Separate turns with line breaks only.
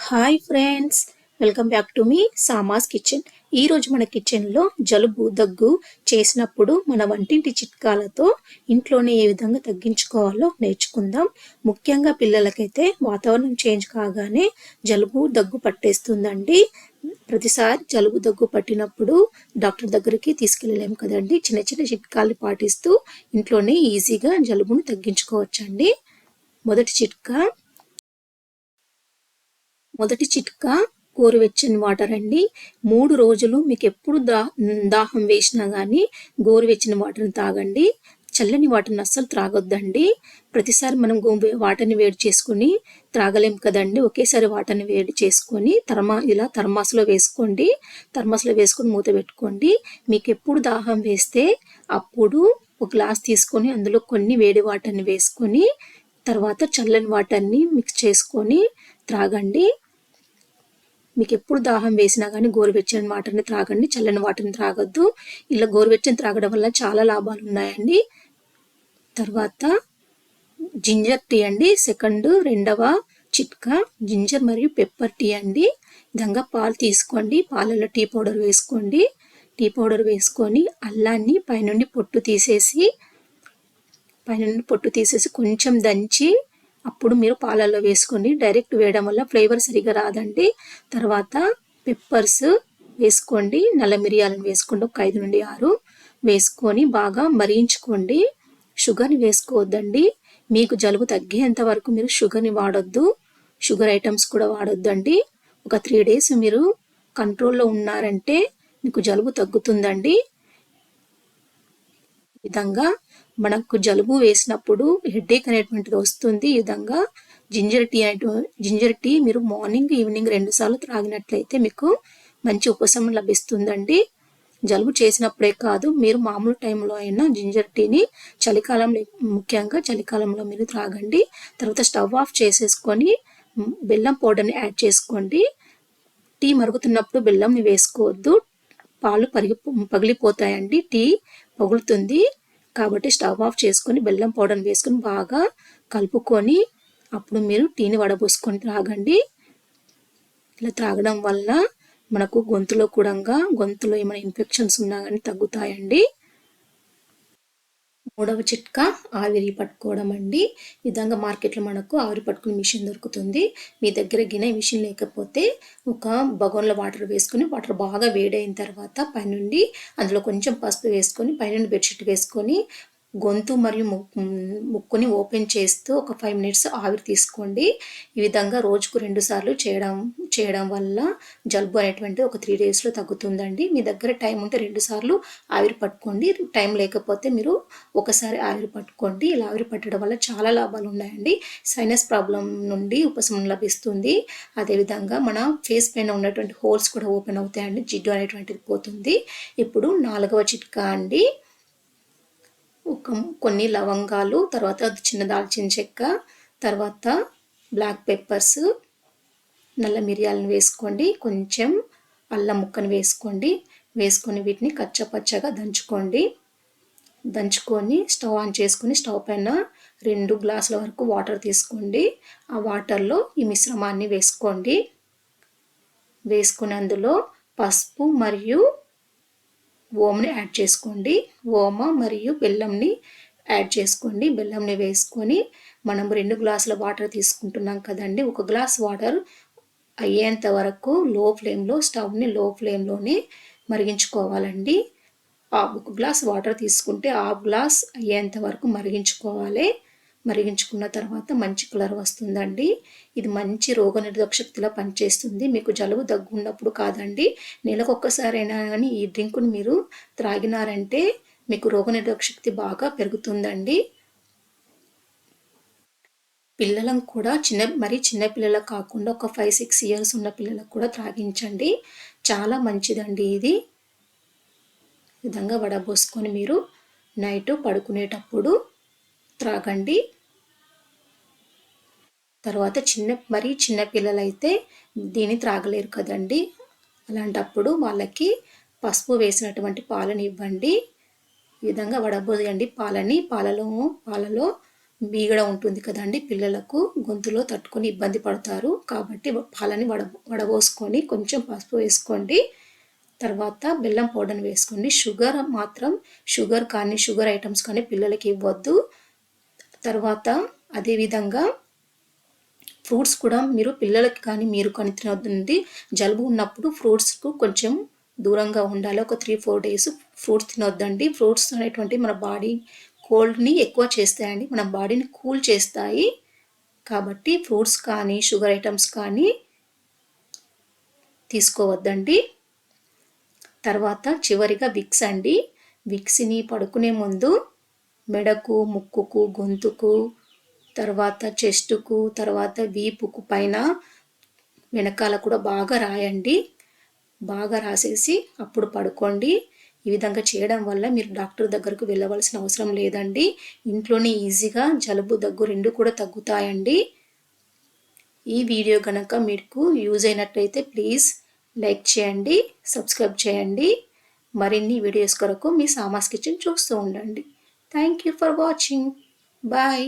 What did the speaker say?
Hi friends, welcome back to మీ Sama's kitchen. ఈరోజు మన కిచెన్లో జలుబు దగ్గు చేసినప్పుడు మన వంటింటి చిట్కాలతో ఇంట్లోనే ఏ విధంగా తగ్గించుకోవాలో నేర్చుకుందాం. ముఖ్యంగా పిల్లలకైతే వాతావరణం చేంజ్ కాగానే జలుబు దగ్గు పట్టేస్తుందండి. ప్రతిసారి జలుబు దగ్గు పట్టినప్పుడు డాక్టర్ దగ్గరికి తీసుకెళ్ళలేము కదండి. చిన్న చిన్న చిట్కాలు పాటిస్తూ ఇంట్లోనే ఈజీగా జలుబును తగ్గించుకోవచ్చండి. మొదటి చిట్కా గోరువెచ్చని వాటర్ అండి. 3 రోజులు మీకు ఎప్పుడు దాహం వేసినా కానీ గోరువెచ్చని వాటర్ని తాగండి. చల్లని వాటర్ని అస్సలు త్రాగొద్దండి. ప్రతిసారి మనం వాటర్ని వేడి చేసుకుని త్రాగలేం కదండి. ఒకేసారి వాటర్ని వేడి చేసుకొని థర్మాస్లో వేసుకోండి. థర్మాస్లో వేసుకొని మూత పెట్టుకోండి. మీకు ఎప్పుడు దాహం వేస్తే అప్పుడు ఒక గ్లాస్ తీసుకొని అందులో కొన్ని వేడి వాటర్ని వేసుకొని తర్వాత చల్లని వాటర్ని మిక్స్ చేసుకొని త్రాగండి. మీకు ఎప్పుడు దాహం వేసినా కానీ గోరువెచ్చని వాటర్ని త్రాగండి, చల్లని వాటర్ని త్రాగొద్దు. ఇలా గోరువెచ్చని త్రాగడం వల్ల చాలా లాభాలు ఉన్నాయండి. తర్వాత జింజర్ టీ అండి. రెండవ చిట్కా జింజర్ మరియు పెప్పర్ టీ అండి. విధంగా పాలు తీసుకోండి, పాలలో టీ పౌడర్ వేసుకోండి. టీ పౌడర్ వేసుకొని అల్లాన్ని పైనుండి పొట్టు తీసేసి కొంచెం దంచి అప్పుడు మీరు పాలల్లో వేసుకోండి. డైరెక్ట్ వేయడం వల్ల ఫ్లేవర్ సరిగా రాదండి. తర్వాత పెప్పర్స్ వేసుకోండి, నల్ల మిరియాలను వేసుకోండి, ఒక 5 నుండి 6 వేసుకొని బాగా మరిగించుకోండి. షుగర్ని వేసుకోవద్దండి. మీకు జలుబు తగ్గేంత వరకు మీరు షుగర్ని వాడొద్దు, షుగర్ ఐటమ్స్ కూడా వాడొద్దండి. ఒక 3 days మీరు కంట్రోల్లో ఉన్నారంటే మీకు జలుబు తగ్గుతుందండి. ఈ విధంగా మనకు జలుబు వేసినప్పుడు హెడేక్ అనేటువంటిది వస్తుంది. ఈ విధంగా జింజర్ టీ మీరు మార్నింగ్ ఈవినింగ్ 2 సార్లు త్రాగినట్లయితే మీకు మంచి ఉపశమనం లభిస్తుందండి. జలుబు చేసినప్పుడే కాదు, మీరు మామూలు టైంలో అయినా జింజర్ టీని ముఖ్యంగా చలికాలంలో మీరు త్రాగండి. తర్వాత స్టవ్ ఆఫ్ చేసేసుకొని బెల్లం పౌడర్ని యాడ్ చేసుకోండి. టీ మరుగుతున్నప్పుడు బెల్లంని వేసుకోవద్దు, పాలు పగిలిపోతాయండి, టీ పగులుతుంది. కాబట్టి స్టవ్ ఆఫ్ చేసుకొని బెల్లం పౌడర్ని వేసుకొని బాగా కలుపుకొని అప్పుడు మీరు టీని వడబోసుకొని త్రాగండి. ఇలా త్రాగడం వల్ల మనకు గొంతులో ఏమైనా ఇన్ఫెక్షన్స్ ఉన్నా కానీ తగ్గుతాయండి. మూడవ చిట్కా ఆవిరి పట్టుకోవడం అండి. ఈ విధంగా మార్కెట్లో మనకు ఆవిరి పట్టుకునే మిషన్ దొరుకుతుంది. మీ దగ్గర మిషన్ లేకపోతే ఒక బగోన్లో వాటర్ వేసుకొని వాటర్ బాగా వేడైన తర్వాత పైనుండి అందులో కొంచెం పసుపు వేసుకొని పైనుండి బెడ్షీట్ వేసుకొని గొంతు మరియు ముక్కుని ఓపెన్ చేస్తూ ఒక 5 minutes ఆవిరి తీసుకోండి. ఈ విధంగా రోజుకు 2 సార్లు చేయడం వల్ల జలుబు అనేటువంటిది ఒక 3 daysలో తగ్గుతుందండి. మీ దగ్గర టైం ఉంటే 2 సార్లు ఆవిరి పట్టుకోండి. టైం లేకపోతే మీరు ఒకసారి ఆవిరి పట్టుకోండి. ఇలా ఆవిరి పట్టడం వల్ల చాలా లాభాలు ఉన్నాయండి. సైనస్ ప్రాబ్లం నుండి ఉపశమనం లభిస్తుంది. అదేవిధంగా మన ఫేస్ పైన ఉన్నటువంటి హోల్స్ కూడా ఓపెన్ అవుతాయండి, జిడ్డు అనేటువంటిది పోతుంది. ఇప్పుడు 4వ చిట్కా అండి. కొన్ని లవంగాలు, తర్వాత చిన్న దాల్చిన చెక్క, తర్వాత బ్లాక్ పెప్పర్స్, నల్ల మిరియాలను వేసుకోండి, కొంచెం అల్లం ముక్కను వేసుకొని వీటిని కచ్చపచ్చగా దంచుకొని స్టవ్ ఆన్ చేసుకొని స్టవ్ పైన 2 గ్లాసుల వరకు వాటర్ తీసుకోండి. ఆ వాటర్లో ఈ మిశ్రమాన్ని వేసుకొని అందులో పసుపు మరియు ఓంని యాడ్ చేసుకోండి. ఓమ మరియు బెల్లంని యాడ్ చేసుకోండి. బెల్లంని వేసుకొని మనం 2 గ్లాసుల వాటర్ తీసుకుంటున్నాం కదండి. 1 గ్లాస్ వాటర్ అయ్యేంత వరకు స్టవ్ని లో ఫ్లేమ్లోనే మరిగించుకోవాలండి. 1 గ్లాస్ వాటర్ తీసుకుంటే 1/2 గ్లాస్ అయ్యేంత వరకు మరిగించుకోవాలి. మరిగించుకున్న తర్వాత మంచి కలర్ వస్తుందండి. ఇది మంచి రోగనిరోధక శక్తిలా పనిచేస్తుంది. మీకు జలుబు దగ్గు ఉన్నప్పుడు కాదండి, నెలకు ఒక్కసారైనా కానీ ఈ డ్రింక్ని మీరు త్రాగినారంటే మీకు రోగనిరోధక శక్తి బాగా పెరుగుతుందండి. పిల్లలను కూడా చిన్న పిల్లలకు కాకుండా ఒక 5-6 years ఉన్న పిల్లలకు కూడా త్రాగించండి. చాలా మంచిదండి ఇది. విధంగా వడబోసుకొని మీరు నైట్ పడుకునేటప్పుడు త్రాగండి. తర్వాత చిన్న పిల్లలైతే దీన్ని త్రాగలేరు కదండి. అలాంటప్పుడు వాళ్ళకి పసుపు వేసినటువంటి పాలను ఇవ్వండి. ఈ విధంగా వడబోయండి పాలలో మీగడ ఉంటుంది కదండి, పిల్లలకు గొంతులో తట్టుకొని ఇబ్బంది పడతారు. కాబట్టి పాలని వడబోసుకొని కొంచెం పసుపు వేసుకోండి. తర్వాత బెల్లం పౌడర్ని వేసుకోండి. షుగర్ కానీ షుగర్ ఐటమ్స్ కానీ పిల్లలకి ఇవ్వద్దు. తర్వాత అదేవిధంగా ఫ్రూట్స్ కూడా మీరు పిల్లలకి కానీ మీరు కానీ తినొద్దండి. జలుబు ఉన్నప్పుడు ఫ్రూట్స్కు కొంచెం దూరంగా ఉండాలి. ఒక 3-4 డేస్ ఫ్రూట్స్ తినొద్దండి. ఫ్రూట్స్ అనేటువంటివి మన బాడీ కోల్డ్ని ఎక్కువ చేస్తాయండి, మన బాడీని కూల్ చేస్తాయి. కాబట్టి ఫ్రూట్స్ కానీ షుగర్ ఐటమ్స్ కానీ తీసుకోవద్దండి. తర్వాత చివరిగా విక్స్ అండి. విక్స్ని పడుకునే ముందు మెడకు, ముక్కుకు, గొంతుకు, తర్వాత చెస్టుకు, తర్వాత వీపుకు పైన వెనకాల కూడా బాగా రాయండి. బాగా రాసేసి అప్పుడు పడుకోండి. ఈ విధంగా చేయడం వల్ల మీరు డాక్టర్ దగ్గరకు వెళ్ళవలసిన అవసరం లేదండి. ఇంట్లోనే ఈజీగా జలుబు, దగ్గు రెండు కూడా తగ్గుతాయండి. ఈ వీడియో కనుక మీకు యూజ్ అయినట్లయితే ప్లీజ్ లైక్ చేయండి, సబ్స్క్రైబ్ చేయండి. మరిన్ని వీడియోస్ కొరకు మీ సామాస్ కిచెన్ చూస్తూ ఉండండి. Thank you for watching. Bye.